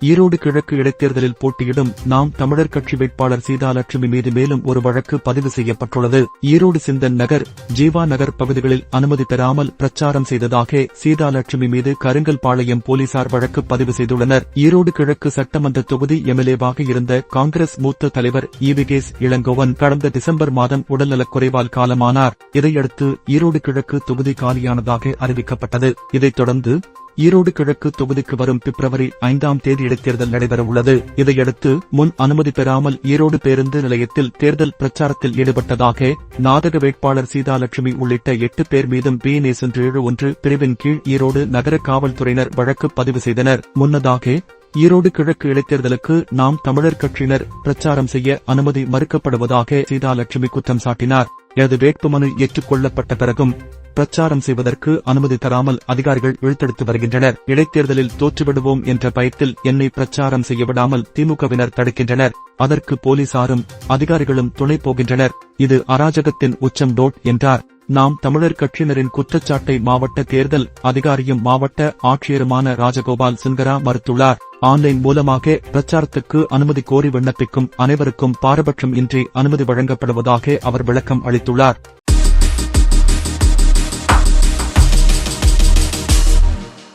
ஈரோடு கிழக்கு இடைத்தேர்தலில் போட்டியிடும் நாம் தமிழர் கட்சி வேட்பாளர் சீதாலட்சுமி மீது மேலும் ஒரு வழக்கு பதிவு செய்யப்பட்டுள்ளது. ஈரோடு சிந்தன் நகர், ஜீவா நகர் பகுதிகளில் அனுமதி பெறாமல் பிரச்சாரம் செய்ததாக சீதாலட்சுமி மீது கருங்கல்பாளையம் போலீசார் வழக்கு பதிவு செய்துள்ளனர். ஈரோடு கிழக்கு சட்டமன்ற தொகுதி எம்எல்ஏவாக இருந்த காங்கிரஸ் மூத்த தலைவர் ஈவிகேஸ் இளங்கோவன் கடந்த டிசம்பர் மாதம் உடல்நலக்குறைவால் காலமானார். இதையடுத்து ஈரோடு கிழக்கு தொகுதி காலியானதாக அறிவிக்கப்பட்டது. இதைத் தொடர்ந்து ஈரோடு கிழக்கு தொகுதிக்கு வரும் பிப்ரவரி 5ஆம் தேதி இடைத்தேர்தல் நடைபெறவுள்ளது. இதையடுத்து முன் அனுமதி பெறாமல் ஈரோடு பேருந்து நிலையத்தில் தேர்தல் பிரச்சாரத்தில் ஈடுபட்டதாக நாடக வேட்பாளர் சீதாலட்சுமி உள்ளிட்ட 8 பேர் மீதும் BNS 171 பிரிவின் கீழ் ஈரோடு நகர காவல்துறையினர் வழக்கு பதிவு செய்தனர். முன்னதாக ஈரோடு கிழக்கு இடைத்தேர்தலுக்கு நாம் தமிழர் கட்சியினர் பிரச்சாரம் செய்ய அனுமதி மறுக்கப்படுவதாக சீதாலட்சுமி குற்றம் சாட்டினார். எனது வேட்புமனு ஏற்றுக்கொள்ளப்பட்ட பிறகும் பிரச்சாரம் செய்வதற்கு அனுமதி தராமல் அதிகாரிகள் இழுத்தெடுத்து வருகின்றனர். இடைத்தேர்தலில் தோற்றுவிடுவோம் என்ற பயத்தில் என்னை பிரச்சாரம் செய்ய விடாமல் திமுகவினர் தடுக்கின்றனர். அதற்கு போலீசாரும் அதிகாரிகளும் துணை போகின்றனர். இது அராஜகத்தின் உச்சம் என்றார். நாம் தமிழர் கட்சியினரின் குற்றச்சாட்டை மாவட்ட தேர்தல் அதிகாரியும் மாவட்ட ஆட்சியருமான ராஜகோபால் சிங்கரா மறுத்துள்ளார். ஆன்லைன் மூலமாக பிரச்சாரத்துக்கு அனுமதி கோரி விண்ணப்பிக்கும் அனைவருக்கும் பாரபட்சம் இன்றி அனுமதி வழங்கப்படுவதாக அவர் விளக்கம் அளித்துள்ளார்.